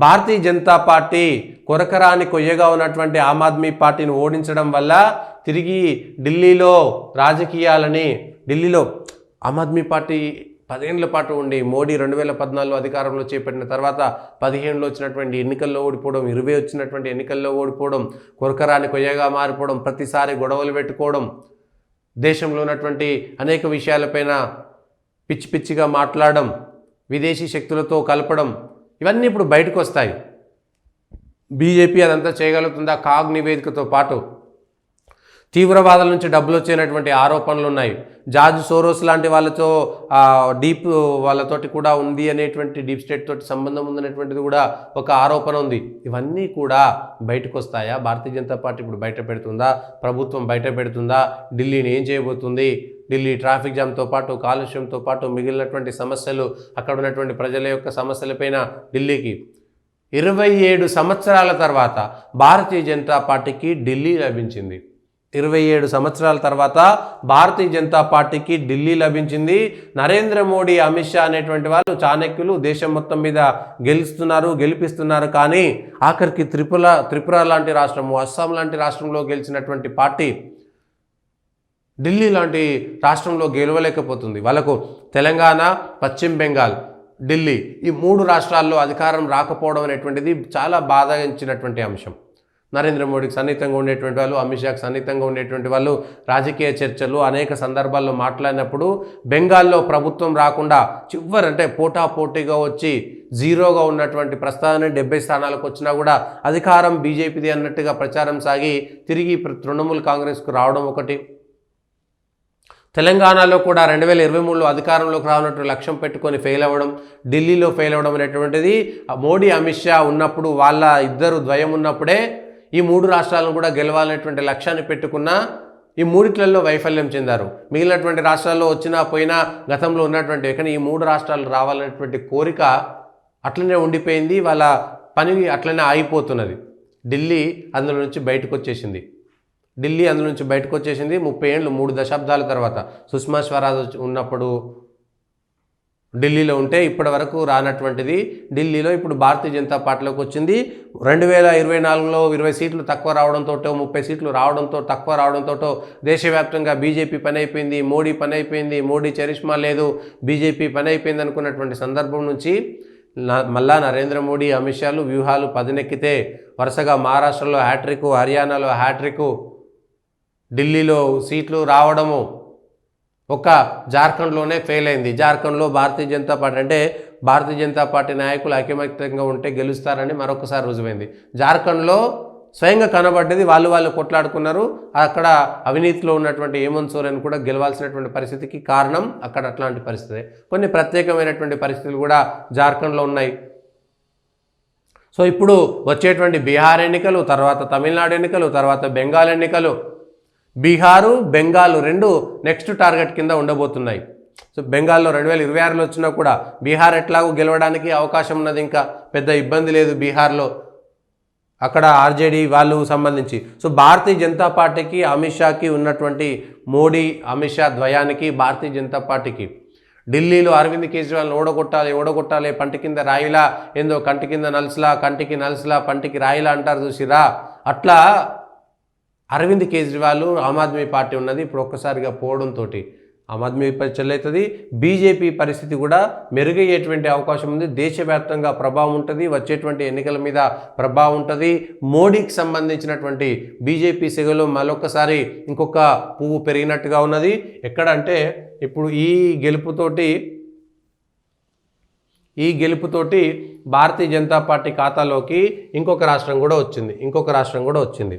Bharatiya Janata party కొరకరాని కొయ్యగా ఉన్నటువంటి ఆమ్ ఆద్మీ పార్టీని ఓడించడం వల్ల తిరిగి ఢిల్లీలో రాజకీయాలని ఢిల్లీలో ఆమ్ ఆద్మీ పార్టీ 10 ఏళ్ల పాటు ఉండి మోడీ 2014లో అధికారంలో చేపట్టిన తర్వాత 15లో వచ్చినటువంటి ఎన్నికల్లో ఓడిపోవడం, 20 వచ్చినటువంటి ఎన్నికల్లో ఓడిపోవడం, కొరకరాని కొయ్యగా మారిపోవడం, ప్రతిసారి గొడవలు పెట్టుకోవడం, దేశంలో ఉన్నటువంటి అనేక విషయాలపైన పిచ్చి పిచ్చిగా మాట్లాడడం, విదేశీ శక్తులతో కలపడం, ఇవన్నీ ఇప్పుడు బయటకు వస్తాయి. బీజేపీ అదంతా చేయగలుగుతుందా? కాగ్ నివేదికతో పాటు తీవ్రవాదుల నుంచి డబ్బులు వచ్చేటువంటి ఆరోపణలు ఉన్నాయి. జార్జ్ సోరోస్ లాంటి వాళ్ళతో వాళ్ళతోటి కూడా ఉంది అనేటువంటి డీప్ స్టేట్ తోటి సంబంధం ఉందనేటువంటిది కూడా ఒక ఆరోపణ ఉంది. ఇవన్నీ కూడా బయటకు వస్తాయా? భారతీయ జనతా పార్టీ ఇప్పుడు బయట పెడుతుందా? ప్రభుత్వం బయట పెడుతుందా? ఢిల్లీని ఏం చేయబోతుంది? ఢిల్లీ ట్రాఫిక్ జామ్తో పాటు కాలుష్యంతో పాటు మిగిలినటువంటి సమస్యలు, అక్కడ ఉన్నటువంటి ప్రజల యొక్క సమస్యలపైన ఢిల్లీకి 27 సంవత్సరాల తర్వాత భారతీయ జనతా పార్టీకి ఢిల్లీ లభించింది. 27 సంవత్సరాల తర్వాత భారతీయ జనతా పార్టీకి ఢిల్లీ లభించింది. నరేంద్ర మోడీ, అమిత్ షా అనేటువంటి వాళ్ళు చాణక్యులు దేశం మొత్తం మీద గెలిపిస్తున్నారు. కానీ ఆఖరికి త్రిపుర లాంటి రాష్ట్రము, అస్సాం లాంటి రాష్ట్రంలో గెలిచినటువంటి పార్టీ ఢిల్లీ లాంటి రాష్ట్రంలో గెలవలేకపోతుంది. వాళ్ళకు తెలంగాణ, పశ్చిమ బెంగాల్, ఢిల్లీ ఈ 3 రాష్ట్రాల్లో అధికారం రాకపోవడం అనేటువంటిది చాలా బాధించినటువంటి అంశం. నరేంద్ర మోడీకి సన్నిహితంగా ఉండేటువంటి వాళ్ళు, అమిత్ షాకి సన్నిహితంగా ఉండేటువంటి వాళ్ళు రాజకీయ చర్చలు అనేక సందర్భాల్లో మాట్లాడినప్పుడు బెంగాల్లో ప్రభుత్వం రాకుండా చివరంటే పోటాపోటీగా వచ్చి జీరోగా ఉన్నటువంటి ప్రస్తావన 70 స్థానాలకు వచ్చినా కూడా అధికారం బీజేపీది అన్నట్టుగా ప్రచారం సాగి తిరిగి తృణమూల్ కాంగ్రెస్కు రావడం ఒకటి. తెలంగాణలో కూడా 2023లో అధికారంలోకి రావాలంటూ లక్ష్యం పెట్టుకొని ఫెయిల్ అవ్వడం, ఢిల్లీలో ఫెయిల్ అవ్వడం అనేటువంటిది మోడీ, అమిత్ షా ఉన్నప్పుడు వాళ్ళ ఇద్దరు ద్వయం ఉన్నప్పుడే ఈ 3 రాష్ట్రాలను కూడా గెలవాలనేటువంటి లక్ష్యాన్ని పెట్టుకున్న ఈ 3ట్లలో వైఫల్యం చెందారు. మిగిలినటువంటి రాష్ట్రాల్లో వచ్చినా పోయినా గతంలో ఉన్నటువంటి కానీ ఈ 3 రాష్ట్రాలు రావాలనేటువంటి కోరిక అట్లనే ఉండిపోయింది. వాళ్ళ పని అట్లనే ఆగిపోతున్నది. ఢిల్లీ అందులో నుంచి బయటకు వచ్చేసింది. 30 ఏళ్ళు 3 దశాబ్దాల తర్వాత సుష్మా స్వరాజ్ ఉన్నప్పుడు ఢిల్లీలో ఉంటే ఇప్పటి వరకు రానటువంటిది ఢిల్లీలో ఇప్పుడు భారతీయ జనతా పార్టీలోకి వచ్చింది. 2024లో 20 సీట్లు తక్కువ రావడంతో, 30 సీట్లు తక్కువ రావడంతో దేశవ్యాప్తంగా బీజేపీ పని అయిపోయింది, మోడీ పని అయిపోయింది, మోడీ చరిష్మా లేదు, బీజేపీ పని అయిపోయింది అనుకున్నటువంటి సందర్భం నుంచి మళ్ళా నరేంద్ర మోడీ, అమిత్ షాలు వ్యూహాలు పదునెక్కితే వరుసగా మహారాష్ట్రలో హ్యాట్రిక్, హర్యానాలో హ్యాట్రిక్, ఢిల్లీలో సీట్లు రావడము, ఒక జార్ఖండ్లోనే ఫెయిల్ అయింది. జార్ఖండ్లో భారతీయ జనతా పార్టీ నాయకులు ఐకమత్యంగా ఉంటే గెలుస్తారని మరొకసారి రుజువైంది. జార్ఖండ్లో స్వయంగా కనబడ్డది, వాళ్ళు కొట్లాడుకున్నారు. అక్కడ అవినీతిలో ఉన్నటువంటి హేమంత్ సోరెన్ కూడా గెలవాల్సినటువంటి పరిస్థితికి కారణం అక్కడ అట్లాంటి పరిస్థితి. కొన్ని ప్రత్యేకమైనటువంటి పరిస్థితులు కూడా జార్ఖండ్లో ఉన్నాయి. సో ఇప్పుడు వచ్చేటువంటి బీహార్ ఎన్నికలు, తర్వాత తమిళనాడు ఎన్నికలు, తర్వాత బెంగాల్ ఎన్నికలు, బీహారు, బెంగాల్ 2 నెక్స్ట్ టార్గెట్ కింద ఉండబోతున్నాయి. సో బెంగాల్లో 2026లో వచ్చినా కూడా బీహార్ ఎట్లాగో గెలవడానికి అవకాశం ఉన్నది, ఇంకా పెద్ద ఇబ్బంది లేదు బీహార్లో, అక్కడ ఆర్జేడీ వాళ్ళు సంబంధించి. సో భారతీయ జనతా పార్టీకి, అమిత్ షాకి ఉన్నటువంటి మోడీ, అమిత్ షా ద్వయానికి భారతీయ జనతా పార్టీకి ఢిల్లీలో అరవింద్ కేజ్రీవాల్ని ఓడగొట్టాలి, పంటి కింద రాయిలా, ఏందో కంటి కింద నలుసులా, కంటికి నలుసులా, పంటికి రాయిలా అంటారు చూసిరా, అట్లా అరవింద్ కేజ్రీవాల్ ఆమ్ ఆద్మీ పార్టీ ఉన్నది. ఇప్పుడు ఒక్కసారిగా పోవడంతో ఆమ్ ఆద్మీ చెల్లవుతుంది. బీజేపీ పరిస్థితి కూడా మెరుగయ్యేటువంటి అవకాశం ఉంది. దేశవ్యాప్తంగా ప్రభావం ఉంటుంది, వచ్చేటువంటి ఎన్నికల మీద ప్రభావం ఉంటుంది. మోడీకి సంబంధించినటువంటి బీజేపీ సెగలో మరొకసారి ఇంకొక పువ్వు పెరిగినట్టుగా ఉన్నది. ఎక్కడంటే ఇప్పుడు ఈ గెలుపుతోటి భారతీయ జనతా పార్టీ ఖాతాలోకి ఇంకొక రాష్ట్రం కూడా వచ్చింది.